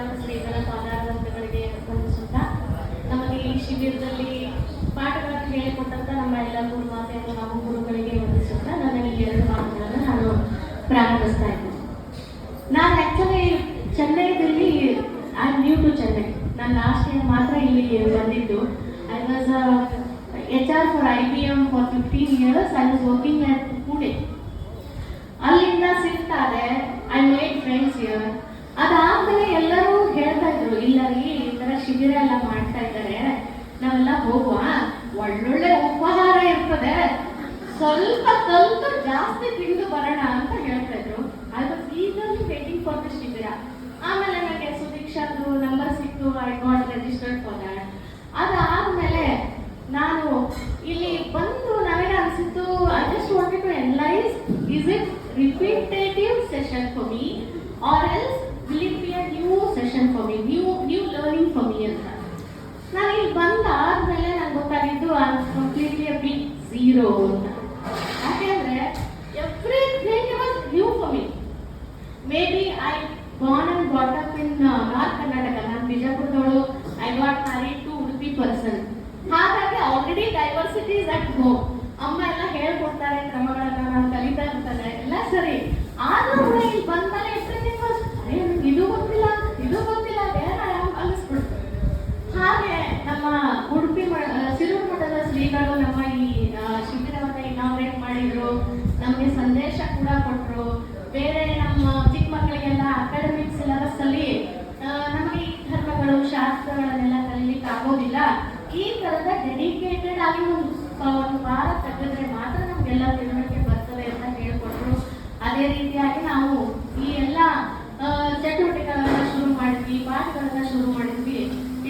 ಎಲ್ಲ ಶ್ರೀಗಳ ಪಾದಾರಂತಗಳಿಗೆ ವಂದಿಸುತ್ತಾ ನಮಗೆ ಈ ಶಿಬಿರದಲ್ಲಿ ಪಾಠಗಳನ್ನು ಹೇಳಿಕೊಟ್ಟಂತ ನಮ್ಮ ಎಲ್ಲ ಗುರುಮಾತೆಯರು ನಮ್ಮ ಗುರುಗಳಿಗೆ ವಂದಿಸುತ್ತಾ ನನ್ನ ಈ 2 ಮಾತುಗಳನ್ನು ನಾನು ಪ್ರಾರಂಭಿಸ್ತಾ ಇದ್ದೇನೆ. ನಾನು ಆಕ್ಚುಲಿ ಚೆನ್ನೈದಲ್ಲಿ ಐ ನ್ಯೂ ಟು ಚೆನ್ನೈ. ನಾನು ಲಾಸ್ಟ್ ಇಯರ್ ಮಾತ್ರ ಇಲ್ಲಿ ಬಂದಿದ್ದು. I was HR for IBM for 15 years. I was working at Pune. ಅಲ್ಲಿಂದ ಶಿಫ್ಟ್ ಆದೆ. I made friends here. ಅದಾದ್ಮೇಲೆ ಎಲ್ಲರೂ ಹೇಳ್ತಾ ಇದ್ರು, ಇಲ್ಲ ರೀ ಈ ತರ ಶಿಬಿರ ಎಲ್ಲ ಮಾಡ್ತಾ ಇದ್ದಾರೆ, ನಾವೆಲ್ಲ ಹೋಗುವ, ಒಳ್ಳೊಳ್ಳೆ ಉಪಹಾರ ಇರ್ತದೆ, ಸ್ವಲ್ಪ ಕಲ್ತು ಜಾಸ್ತಿ ತಿಂದು ಬರೋಣ ಅಂತ ಹೇಳ್ತಾ ಇದ್ರು. I was eagerly waiting for the ಶಿಬಿರ. ಆಮೇಲೆ ನನಗೆ ಸುದೀಕ್ಷಾದು ನಂಬರ್ ಸಿಕ್ತು. I got registered for that. ಅದಾದ್ಮೇಲೆ ನಾನು ಇಲ್ಲಿ ಬಂದು ನನಗೆ ಅನಿಸಿತ್ತು, I just wanted to analyse, is it repetitive session for me or else will it be a new session for me, new learning for me ಅಂತ. ನಾನು ಇಲ್ಲಿ ಬಂದಾದ್ಮೇಲೆ ನಂಗೆ ಗೊತ್ತಾಗಿದ್ದು I am completely a big zero ಅಂತ. ಯಾಕೆಂದ್ರೆ everything was new for me. Maybe I born and brought up in North Karnataka. ನಾನು ಬಿಜಾಪುರದವಳು. I got married to Udupi person. ಹಾಗಾಗಿ already diversity is at home. ಅಮ್ಮ ಎಲ್ಲ ಹೇಳ್ಕೊಡ್ತಾರೆ, ಕ್ರಮಗಳನ್ನ ನಾನು ಕಲಿತಾ ಇರ್ತಾರೆ, ಎಲ್ಲ ಸರಿ. ಆದ್ರೂ ಕೂಡ ಇಲ್ಲಿ ಬಂದ್ಮೇಲೆ ಎವ್ರಿಥಿಂಗ್ ವಾಸ್, ಅರೇ ಇದು ಗೊತ್ತಿಲ್ಲ ಬೇರೆ ಅನಿಸ್ಬಿಡ್ತು. ಹಾಗೆ ನಮ್ಮ ಉಡುಪಿ ಸಿರೂರು ಮಠದ ಶ್ರೀಗಳು ನಮ್ಮ ಈ ಶಿಬಿರವನ್ನ ಇನಾಗ್ರೇಟ್ ಮಾಡಿದ್ರು. ನಮಗೆ ಸಂದೇಶ ಕೂಡ ಕೊಟ್ಟರು. ಬೇರೆ ನಮ್ಮ ಚಿಕ್ಕ ಮಕ್ಕಳಿಗೆಲ್ಲ ಅಕಾಡೆಮಿಕ್ ಸಿಲೆಬಸ್ ಅಲ್ಲಿ ನಮಗೆ ಈ ಧರ್ಮಗಳು ಶಾಸ್ತ್ರಗಳನ್ನೆಲ್ಲ ಕಲಿಲಿಕ್ಕೆ ಆಗೋದಿಲ್ಲ. ಈ ತರದ ಡೆಡಿಕೇಟೆಡ್ ಆಗಿ ಒಂದು ವಾರ ತೆಗೆದ್ರೆ ಮಾತ್ರ ನಮ್ಗೆಲ್ಲ ತಿಳುವಳಿಕೆ ಬರ್ತದೆ ಅಂತ ಹೇಳ್ಕೊಟ್ರು. ಅದೇ ರೀತಿಯಾಗಿ ನಾವು ಈ ಎಲ್ಲ ಚಟುವಟಿಕೆಗಳನ್ನ ಶುರು ಮಾಡಿದ್ವಿ, ಪಾಠಗಳನ್ನ ಶುರು ಮಾಡಿದ್ವಿ.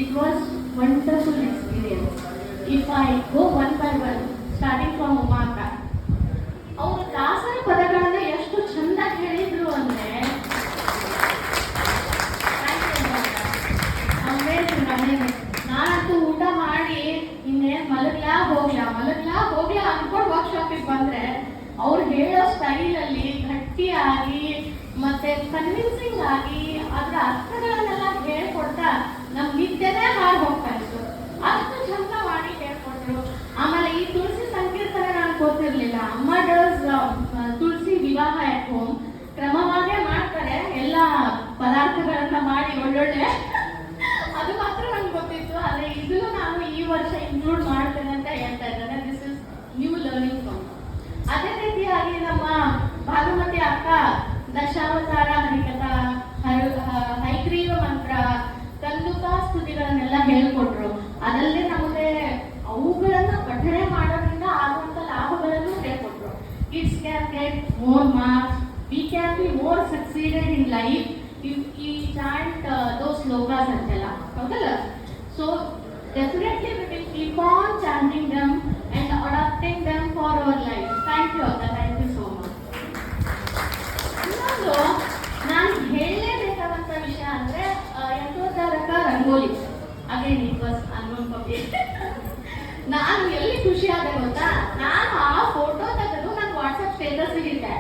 It was wonderful experience. If I go one by one, starting from ಉಮಾಕ, ಅವರು ದಾಸರ ಪದಗಳನ್ನ ಎಷ್ಟು ಚಂದ ಹೇಳಿದ್ರು ಅಂದ್ರೆ ನಾನಂತೂ ಊಟ ಮಾಡಿ ಇನ್ನೇನ್ ಮಲಗ್ಲಾ ಹೋಗ್ಲಾ ಅನ್ಕೊಂಡು ವರ್ಕ್ಶಾಪಿಗೆ ಬಂದ್ರೆ ಅವ್ರು ಹೇಳೋ ಸ್ಟೈಲ್ ಅಲ್ಲಿ ಗಟ್ಟಿಯಾಗಿ ಮತ್ತೆ ಕನ್ವಿನ್ಸಿಂಗ್ ಆಗಿ ಅದ್ರ ಅರ್ಥಗಳನ್ನೆಲ್ಲ ಹೇಳ್ಕೊಡ್ತಾ ನಮ್ ನಿದ್ದೆನೇ ಹಾಳು ಹೋಗ್ತಾ ಇತ್ತು. ಅಷ್ಟು ಚಂದ ಮಾಡಿ ಹೇಳ್ಕೊಟ್ರು. ಆಮೇಲೆ ಈ ತುಳಸಿ ಸಂಕೀರ್ತನೆ ನಾನು ಗೊತ್ತಿರ್ಲಿಲ್ಲ. ಅಮ್ಮ ಡಸ್ ತುಳಸಿ ವಿವಾಹ ಎಟ್ ಹೋಮ್ ಕ್ರಮವಾಗೇ ಮಾಡ್ತಾರೆ, ಎಲ್ಲ ಪದಾರ್ಥಗಳನ್ನ ಮಾಡಿ ಒಳ್ಳೊಳ್ಳೆ, ಅದು ಮಾತ್ರ ನಂಗೆ ಗೊತ್ತಿತ್ತು. ಆದ್ರೆ ಇದನ್ನು ನಾನು ಈ ವರ್ಷ ಇನ್ಕ್ಲೂಡ್ ಮಾಡ್ತೇನೆ ಅಂತ ಹೇಳ್ತಾ ಇದ್ದಾರೆ. This is new learning for. ಅದೇ ರೀತಿಯಾಗಿ ನಮ್ಮ ಭಾನುಮತಿ ಅಕ್ಕ ದಶಾವತಾರ ಹರಿಕಥಾ, ಹೈಗ್ರೀವ ಮಂತ್ರ, ಕಂದುಕಾ ಸ್ತುತಿಗಳನ್ನೆಲ್ಲ ಹೇಳ್ಕೊಟ್ರು. ಅದಲ್ಲದೆ ನಮಗೆ ಅವುಗಳನ್ನ ಪಠನೆ ಮಾಡೋದ್ರಿಂದ ಆಗುವಂತ ಲಾಭಗಳನ್ನು ಹೇಳ್ಕೊಟ್ರು. Kids can get more marks, we can be more succeeded in life if we chant those ಶ್ಲೋಕಾಸ್ ಅಂತೆಲ್ಲ, ಹೌದಲ್ಲ? So definitely we will keep on chanting them and adapting them for our life. Thank you ಅಕ್ಕ, thank you so much. ಇನ್ನೊಂದು ನಾನು ಹೇಳಲೇಬೇಕಾದಂತ ವಿಷಯ ಅಂದ್ರೆ ಯಂತ್ರೋದ್ಧಾರಕ ರಂಗೋಲಿ. Again it was unknown public. ನಾನು ಎಲ್ಲಿ ಖುಷಿ ಆದೆ ಗೊತ್ತಾ? ನಾನು ಆ ಫೋಟೋ ತೆಗೆದು ನನ್ನ ವಾಟ್ಸ್ಆಪ್ ಸ್ಟೇಟಸ್ ಇಟ್ಟೆ.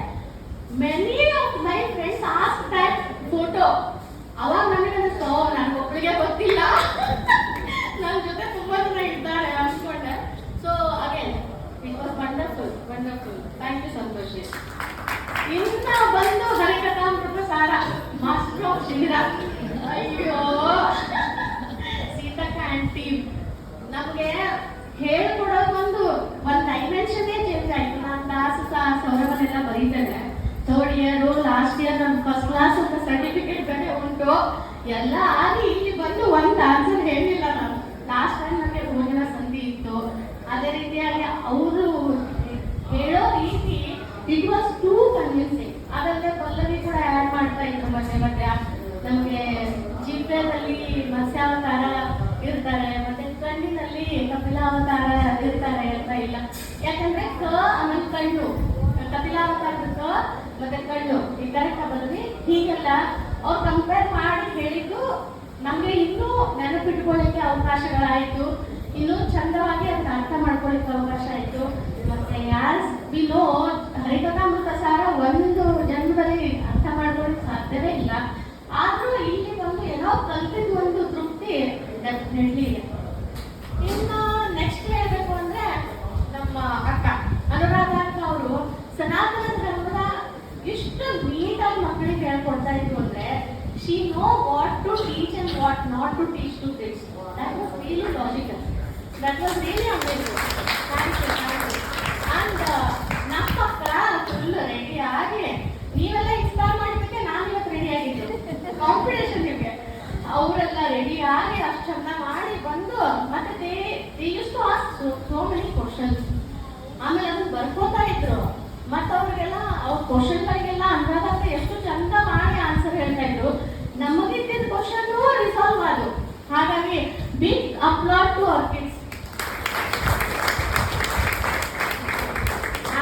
Many of my friends ask that photo. ಅವಾಗ ನನಗೆ ಅನಿಸ್ತು, ನನಗೊಬ್ಬಳಿಗೆ ಗೊತ್ತಿಲ್ಲ, ನನ್ನ ಜೊತೆ ತುಂಬಾ ಜನ ಇದ್ದಾರೆ ಅನ್ಸ್ಕೊಂಡೆ. So again it was wonderful. Thank you Santosh. ಇನ್ನ ಬಂದು ಹರಿಕಥಾಮೃತ ಸಾರ ಮಾಸ್ಟರ್ ಆಫ್ ಶಿಬಿರ. ಅಯ್ಯೋ ಸೀತಕ್ಕ ಆಂಟಿ ನಮ್ಗೆ ಹೇಳ್ಕೊಡೋದು ಒಂದು ಡೈಮೆನ್ಷನ್ನೇ ಚೇಂಜ್ ಆಯ್ತು. ನಾನು ಕ್ಲಾಸ್ ಸೌರವನ್ನೆಲ್ಲ ಬರೀತೇನೆ. ಥರ್ಡ್ ಇಯರ್, ಲಾಸ್ಟ್ ಇಯರ್ ನಮ್ ಫಸ್ಟ್ ಕ್ಲಾಸ್ ಅಂತ ಸರ್ಟಿಫಿಕೇಟ್ ಬೇರೆ ಉಂಟು. ಎಲ್ಲ ಆಗಿ ಇಲ್ಲಿ ಬಂದು ಒಂದು ಆನ್ಸರ್ ಹೇಳಿಲ್ಲ ನಾನು. ಲಾಸ್ಟ್ ಟೈಮ್ ನನಗೆ ಭೋಜನ ಸಂಧಿ ಇತ್ತು. ಅದೇ ರೀತಿಯಾಗಿ ಅವರು ಹೇಳೋ ರೀತಿ ಇಟ್ ವಾಸ್ ಟೂ ಕನ್ವಿನ್ಸಿಂಗ್. ಅದಲ್ಲದೆ ಪಲ್ಲವಿ ಕೂಡ ಆ್ಯಡ್ ಮಾಡ್ತಾ ಇದ್ರು ಮತ್ತೆ ನಮಗೆ ಜಿಬ್ಬೆದಲ್ಲಿ ಮತ್ಸ್ಯಾವತಾರ ಇರ್ತಾರೆ, ಮತ್ತೆ ಕಣ್ಣಿನಲ್ಲಿ ಕಪಿಲಾವತಾರ ಇರ್ತಾರೆ ಅಂತ ಇಲ್ಲ. ಯಾಕಂದ್ರೆ ಆಮೇಲೆ ಕಣ್ಣು, ಕಪಿಲಾವತಾರದ ಮತ್ತೆ ಕಣ್ಣು ಈ ಕರೆಕ್ಟ್ ಬರಲಿ. ಹೀಗೆಲ್ಲ ಅವ್ರು ಕಂಪೇರ್ ಮಾಡಿ ಹೇಳಿದ್ದು ನಮ್ಗೆ ಇನ್ನೂ ನೆನಪಿಟ್ಕೊಳ್ಳಿಕ್ಕೆ ಅವಕಾಶಗಳಾಯ್ತು, ಇನ್ನೂ ಚಂದವಾಗಿ ಅದನ್ನ ಅರ್ಥ ಮಾಡ್ಕೊಳ್ಳಿಕ್ಕೆ ಅವಕಾಶ ಆಯ್ತು. ಮತ್ತೆ ಯಾಸ್ ವಿ ನೋ ಹರಿಕಥಾಮೃತ ಸಾರ ಒಂದು ಜನ್ಮದಲ್ಲಿ ಅರ್ಥ ಮಾಡ್ಕೊಳ್ಳಿಕ್ಕೆ ಸಾಧ್ಯವೇ ಇಲ್ಲ. ಆದ್ರೂ ಇಲ್ಲಿ ಬಂದು ಏನೋ what not to teach to kids. That was really logical. That was really amazing. Thank you, thank you. And ನಮ್ಮ ಮಕ್ಕಳ ಫುಲ್ ರೆಡಿ ಆಗಿ ನೀವೆಲ್ಲ ಇನ್ಸ್ಟಾಲ್ ಮಾಡಿದ್ದಕ್ಕೆ ನಾನು ಇವತ್ತು ರೆಡಿ ಆಗಿದ್ದೆ ಕಾಂಪಿಟೇಷನ್ ನಿಮಗೆ. ಅವರೆಲ್ಲ ರೆಡಿ ಆಗಿ ಅಷ್ಟು ಚಂದ ಮಾಡಿ ಬಂದು ಮತ್ತೆ they use to ask so many questions. ಆಮೇಲೆ ಅದನ್ನ ಬರ್ಕೋತಾ ಇದ್ರು. ಮತ್ತೆ ಅವ್ರಿಗೆಲ್ಲ ಅವ್ರ ಕ್ವಶನ್ಗಳಿಗೆಲ್ಲ ಅಂದಾಗ ಎಷ್ಟು ಚಂದ ಮಾಡಿ ಆನ್ಸರ್ ಹೇಳ್ತಾ ಇದ್ರು. ನಮಗಿದ್ದ ಕ್ವಶನ್ ರಿಸಾಲ್ವ್ ಆದವು. ಹಾಗಾಗಿ big applause to our kids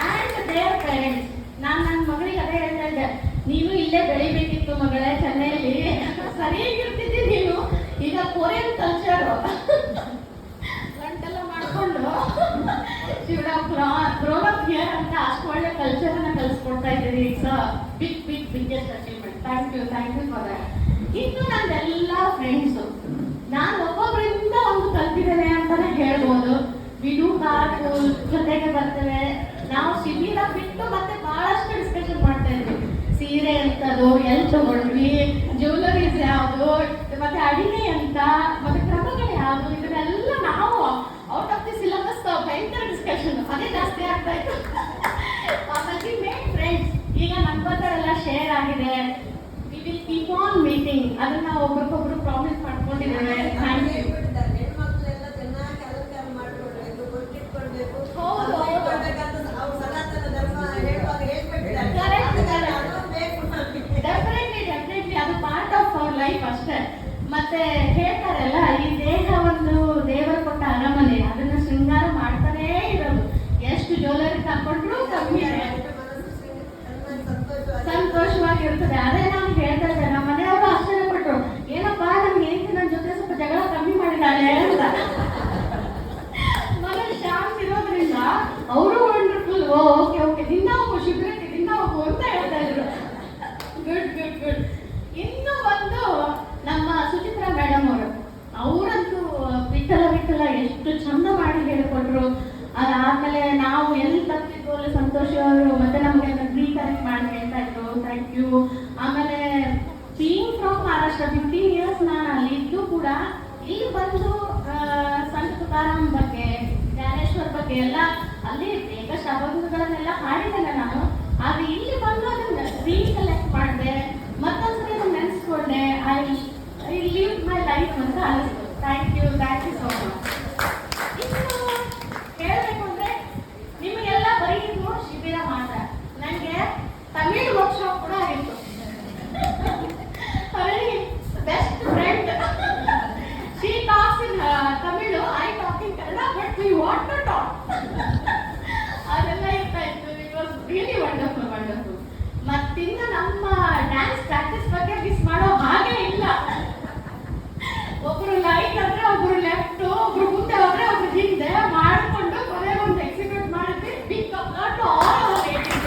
and their parents. ನಾನು ನನ್ನ ಮಗಳಿಗೆ ಅದೇ ಹೇಳ್ತಾ ಇದ್ದೆ, ನೀನು ಇಲ್ಲೇ ಬೆಳಿಬೇಕಿತ್ತು ಮಗಳೇ, ಚೆನ್ನೈಯಲ್ಲಿ ಸರಿಯಾಗಿರ್ತಿದ್ದಿ ನೀನು. ಈಗ ಕೊರಿಯನ್ ಕಲ್ಚರ್ ಗಂಟೆಲ್ಲ ಮಾಡ್ಕೊಂಡು ಅಂತ ಅಷ್ಟು ಒಳ್ಳೆ ಕಲ್ಚರ್ ಅನ್ನ ಕಲಿಸ್ಕೊಡ್ತಾ ಇದ್ದೀರಿ. It's biggest achievement. Thank you for that. ಇನ್ನು ನಂದೆಲ್ಲ ಫ್ರೆಂಡ್ಸು ನಾನು ಒಬ್ಬೊಬ್ಬರಿಂದ ಒಂದು ಕಲ್ತಿದ್ದೇನೆ ಅಂತಾನೆ ಹೇಳ್ಬೋದು. ವಿಡು ಕಾಕು ಜೊತೆಗೆ ಬರ್ತೇವೆ ನಾವು. ಶಿಬಿರ ಬಿಟ್ಟು ಮತ್ತೆ ಬಹಳಷ್ಟು ಡಿಸ್ಕಷನ್ ಮಾಡ್ತಾ ಇದ್ವಿ. ಸೀರೆ ಎಂತದು, ಎಲ್ಲಿ ತಗೊಂಡ್ವಿ, ಜ್ಯುವೆಲರೀಸ್ ಯಾವುದು, ಮತ್ತೆ ಅಡಿಗೆ ಅಂತ, ಮತ್ತೆ ಕ್ರಮಗಳು ಯಾವುದು, ಇದನ್ನೆಲ್ಲ ನಾವು ಔಟ್ ಆಫ್ ದಿ ಸಿಲೆಬಸ್ ಭಯಂಕರ ಡಿಸ್ಕಷನ್ ಅದೇ ಜಾಸ್ತಿ ಆಗ್ತಾ ಇತ್ತು. ಆಮೇಲೆ ಮೇನ್ ಫ್ರೆಂಡ್ಸ್ ಈಗ ನಂಬರ್ ಎಲ್ಲ ಶೇರ್ ಆಗಿದೆ. We will keep on meeting. ಅದನ್ನ ಒಬ್ರಿಗೊಬ್ರು ಪ್ರಾಮಿಸ್ ಮಾಡ್ಕೊಂಡಿದ್ದೇವೆ. Thank you. ಡೆಫಿನೆಟ್ಲಿ ಅದು ಪಾರ್ಟ್ ಆಫ್ ಅವರ್ ಲೈಫ್ ಅಷ್ಟೇ. ಮತ್ತೆ ಹೇಳ್ತಾರಲ್ಲ, ಈ ದೇಹ ಒಂದು ದೇವರು ಕೊಟ್ಟ ಅರಮನೆ, ಅದನ್ನ ಶೃಂಗಾರ ಮಾಡ್ತಾನೇ ಇರೋದು. ಎಷ್ಟು ಜ್ಯುವೆಲರಿ ತಗೊಂಡ್ರು ಕಮ್ಮಿ ಸಂತೋಷವಾಗಿರ್ತದೆ. ಅದೇ ನಾನು ಹೇಳ್ತಾ ಇದ್ದೆ, ನಮ್ಮ ಮನೆಯವರು ಆಶ್ಚರ್ಯಪಟ್ರು, ಏನಪ್ಪಾ ನಮ್ಗೆ ಏನಕ್ಕೆ ನನ್ನ ಜೊತೆ ಸ್ವಲ್ಪ ಜಗಳ ಕಮ್ಮಿ ಮಾಡಿದ್ದಾಳೆ ಅಂತ. ಮನೆ ಶಾಂತಿ ಇರೋದ್ರಿಂದ ಅವರು ವಂಡರ್ಫುಲ್. ಓಕೆ ದಿನ ಶಿಬಿರಕ್ಕೆ ದಿನ ಹೋಗು ಅಂತ ಹೇಳ್ತಾ ಇದ್ರು. ಗುಡ್. ಇನ್ನು ಒಂದು ನಮ್ಮ ಸುಚಿತ್ರಾ ಮೇಡಮ್ ಅವರಂತೂ ವಿಠಲ ಎಷ್ಟು ಚಂದ ಮಾಡಿ ಹೇಳಿಕೊಟ್ರು. ಅದಾದ್ಮೇಲೆ ನಾವು ಎಲ್ಲಿ ತಪ್ಪಿದ್ದು ಅಲ್ಲಿ ಸಂತೋಷ್ ಅವರು ಮತ್ತೆ ನಮಗೆ ರೀಕನೆಕ್ಟ್ ಮಾಡಿ ಹೇಳ್ತಾ ಇದ್ರು. Thank you. ಆಮೇಲೆ ಬೀಯಿಂಗ್ ಫ್ರಮ್ ಮಹಾರಾಷ್ಟ್ರ 15 years ನಾನು ಅಲ್ಲಿ ಇದ್ದು ಕೂಡ ಇಲ್ಲಿ ಬಂದು ಸಂತ ತುಕಾರಾಮ್ ಬಗ್ಗೆ, ಜ್ಞಾನೇಶ್ವರ್ ಬಗ್ಗೆ ಎಲ್ಲ ಅಲ್ಲಿ ಬೇಗ ಶಬ್ದಗಳನ್ನೆಲ್ಲ ಹಾಡಿದ್ದೇನೆ ನಾನು. ಆದ್ರೆ ಇಲ್ಲಿ ಬಂದು ಅದನ್ನ ರೀಕಲೆಕ್ಟ್ ಮಾಡಿದೆ, ಮತ್ತೊಂದ್ಸರಿ ಅದನ್ನ ನೆನೆಸ್ಕೊಂಡೆ. ಐ ಲಿವ್ ಮೈ ಲೈಫ್ ಅಂತ ಅನಿಸ್ತು. Thank you so much. ಇನ್ನು ಹೇಳಬೇಕು ಅಂದ್ರೆ ನಿಮಗೆಲ್ಲ ಬರೀ ಇದು ಶಿಬಿರ ಮಾತ್ರ, ನನಗೆ ತಮಿಳ್ ವರ್ಕ್ಶಾಪ್ ಕೂಡ ಆಗಿತ್ತು. Best friend, she talks in Tamil, I talk in Kannada, but we want to talk. ಅದೆಲ್ಲ ಇರ್ತಾ ಇತ್ತು. It was really wonderful. ಮತ್ತಿನ್ನು ನಮ್ಮ ಡ್ಯಾನ್ಸ್ ಪ್ರಾಕ್ಟೀಸ್ ಬಗ್ಗೆ ಮಿಸ್ ಮಾಡೋ ಹಾಗೆ ಇಲ್ಲ. ಒಬ್ರು ಲೈಟ್ ಆದ್ರೆ ಒಬ್ರು ಲೆಫ್ಟ್, ಒಬ್ರು ಮುಂದೆ ಹೋದ್ರೆ ಒಬ್ರು ಹಿಂದೆ ಮಾಡಿಕೊಂಡು ಕೊನೆಗೆ ಒಂದು ಎಕ್ಸಿಕ್ಯೂಟ್ ಮಾಡಿದ್ವಿ. Big applause to all our ladies.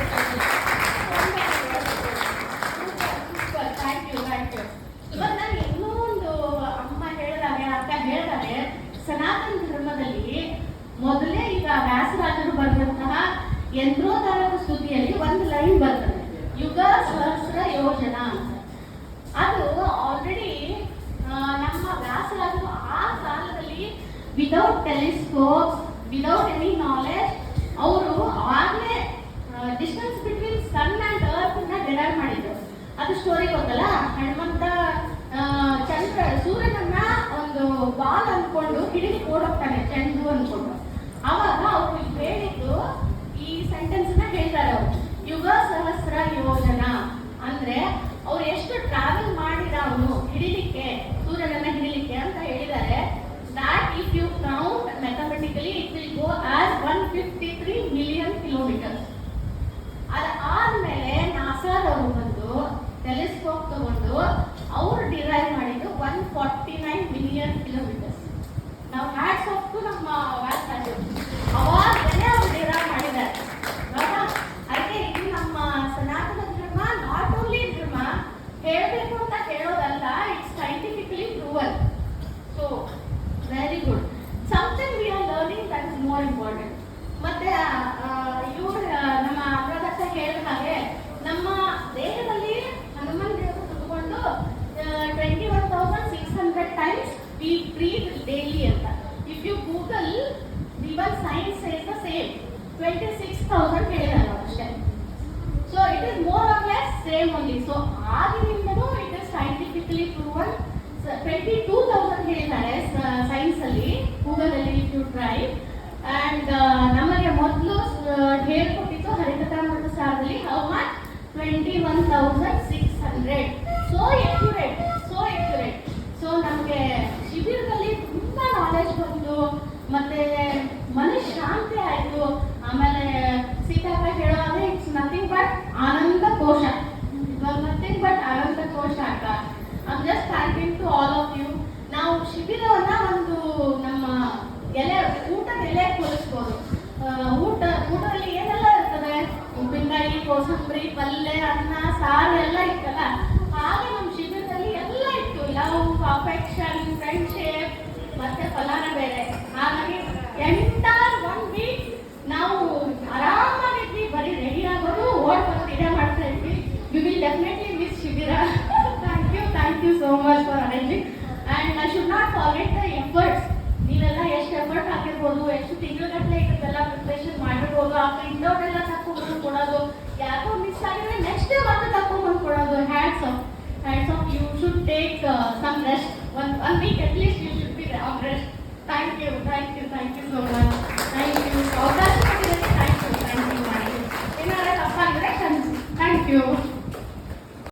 Thank you. ಇವತ್ತು ನಾನು ಇನ್ನೂ ಒಂದು ಅಮ್ಮ ಹೇಳಿದಾಗೆ, ಅಕ್ಕ ಹೇಳಿದಾಗೆ, ಸನಾತನ ಧರ್ಮದಲ್ಲಿ ಮೊದಲೇ ಈಗ ವ್ಯಾಸರಾಜರು ಬರೆದಂತಹ ಯಂತ್ರೋದ್ಧಾರಕ ಸ್ತುತಿಯಲ್ಲಿ ಒಂದು ಲೈನ್ ಬರ್ತದೆ, ಯುಗ ಸಹಸ್ರ ಯೋಜನಾ ಅಂತ. ಅದು ಆಲ್ರೆಡಿ ನಮ್ಮ ವ್ಯಾಸರಾಜರು ಆ ಕಾಲದಲ್ಲಿ without telescope, without any knowledge, ಅವರು ಆಗಲೇ distance between sun and earth ನ ಡಿರೈವ್ ಮಾಡಿದ್ರು. ಅದು ಸ್ಟೋರಿ ಗೊತ್ತಲ್ಲ, ಹನುಮಂತ ಸೂರ್ಯನನ್ನ ಒಂದು ಬಾಲ್ ಅನ್ಕೊಂಡು ಹಿಡಿದು ಓಡೋಗ್ತಾನೆ, ಚೆಂಡು ಅನ್ಕೊಂಡು. ಅವಾಗ ಅವ್ರು ಹೇಳಿದ್ದು ಈ ಸೆಂಟೆನ್ಸ್ ನ ಹೇಳ್ತಾರೆ ಅವರು, ಯುಗ ಸಹಸ್ರ ಯೋಜನಾ ಅಂದ್ರೆ ಅವ್ರು ಎಷ್ಟು ಟ್ರಾವೆಲ್ ಮಾಡಿದ ಅವನು ಹಿಡಿಲಿಕ್ಕೆ, ಸೂರ್ಯನನ್ನ ಹಿಡಿಲಿಕ್ಕೆ ಅಂತ ಹೇಳಿದ್ದಾರೆ. that if you count mathematically it will go as 153 million kilometers. ಅದಾದ್ಮೇಲೆ ನಾಸಾದವರು ಬಂದು ಟೆಲಿಸ್ಕೋಪ್ ತಗೊಂಡು ಅವ್ರು ಡಿರೈವ್ ಮಾಡಿದ್ದು 149 ಮಿಲಿಯನ್ ಕಿಲೋಮೀಟರ್ಸ್. ನಾವು ಹ್ಯಾಟ್ಸ್ ಆಫ್ ಟು ನಮ್ಮ ವ್ಯಾಸರಾಜರು, ಅವಾಗಲೇ ಅವ್ರು ಡಿರೈವ್ ಮಾಡಿದ್ದಾರೆ. ಅದಕ್ಕೆ ಇದು ನಮ್ಮ ಸನಾತನ ಧರ್ಮ ನಾಟ್ ಓನ್ಲಿ ಧರ್ಮ ಹೇಳಬೇಕು ಅಂತ ಹೇಳೋದಲ್ಲ, it's scientifically proven. So very good. Something we are learning, that is more important. ಮತ್ತೆ ಇವರು ನಮ್ಮ ಅನುರಾಧ ಹೇಳಿದ ಹಾಗೆ ನಮ್ಮ ದೇಹದಲ್ಲಿ ಹನುಮನ್ ದೇವರು ಕುತ್ಕೊಂಡು even science is the same 26,000 ಹೇಳಿದ್ದಾರೆ ಅಷ್ಟೇ. So it is more or less same only. So ಆಗಿನಿಂದನೂ ಇಟ್ ಇಸ್ ಸೈಂಟಿಫಿಕಲಿ ಪ್ರೂವನ್. 22,000 ಹೇಳಿದ್ದಾರೆ ಸೈನ್ಸ್ ಅಲ್ಲಿ, ಗೂಗಲ್ ಅಲ್ಲಿ ಇಫ್ ಯು ಟ್ರೈ. ಅಂಡ್ ನಮಗೆ ಮೊದಲು ಹೇಳ್ಕೊಟ್ಟಿದ್ದು ಹರಿಕಥಾಮೃತ ಸಾರದಲ್ಲಿ how much 21,600. So accurate, so accurate. So ನಮಗೆ ಶಿಬಿರದಲ್ಲಿ ತುಂಬಾ ನಾಲೆಜ್ ಬಂತು, ಮತ್ತೆ ಮನಃಶಾಂತಿ ಆಯ್ತು. ಆಮೇಲೆ ಸೀತಾಪ ಹೇಳುವಾಗ ಇಟ್ಸ್ ನಥಿಂಗ್ ಬಟ್ ಆನಂದ ಕೋಶ, ನಥಿಂಗ್ ಬಟ್ ಆನಂದ ಕೋಶ ಅಂತ. I am just thanking to all of you. ನಾವು ಶಿಬಿರವನ್ನ ಒಂದು ನಮ್ಮ ಎಲೆ, ಊಟದ ಎಲೆ ಹೋಲಿಸ್ಬೋದು. ಊಟದಲ್ಲಿ ಏನೆಲ್ಲ ಇರ್ತದೆ, ಉಪ್ಪಿನಕಾಯಿ, ಕೋಸಂಬರಿ, ಪಲ್ಯ, ಅನ್ನ, ಸಾರು ಎಲ್ಲ ಇತ್ತಲ್ಲ, ಹಾಗೆ ನಮ್ಮ ಶಿಬಿರದಲ್ಲಿ ಎಲ್ಲ ಇತ್ತು. ಲವ್, ಅಫೆಕ್ಷನ್, ಫ್ರೆಂಡ್ಶಿಪ್, ಮತ್ತೆ ಫಲಾನ ಬೇರೆ. ಹಾಗಾಗಿ ಎಂಟರ್ 1 ವೀಕ್ ನಾವು ಆರಾಮಾಗಿದ್ವಿ, ಬರೀ ರೆಡಿ ಆಗೋದು, ಓಡ್ ಬಂದು ಇದೇ ಮಾಡ್ತಾ ಇದ್ವಿ. ವಿ ವಿಲ್ ಡೆಫಿನೆಟ್ಲಿ ಮಿಸ್ ಶಿಬಿರ. Thank you so much for arranging. And I should not forget the efforts. ನೀವೆಲ್ಲ ಎಷ್ಟು ಎಫರ್ಟ್ ಹಾಕಿರ್ಬೋದು, ಎಷ್ಟು ತಿಂಗಳಗಟ್ಟಲೆ ಇದಕ್ಕೆಲ್ಲ ಪ್ರಿಪ್ರೇಷನ್ ಮಾಡಿರ್ಬೋದು. ಆ ಪ್ರಿಂಟ್ಔಟ್ ಎಲ್ಲ ತಗೊಂಡು ಕೊಡೋದು, ಯಾಕೋ ಮಿಸ್ ಆಗಿದ್ರೆ ನೆಕ್ಸ್ಟ್ ಡೇ ಮತ್ತೆ ತಗೊಂಡ್ಬಂದು ಕೊಡೋದು. Hats off, you should take some rest. One week at least you should be on rest. Thank you so much.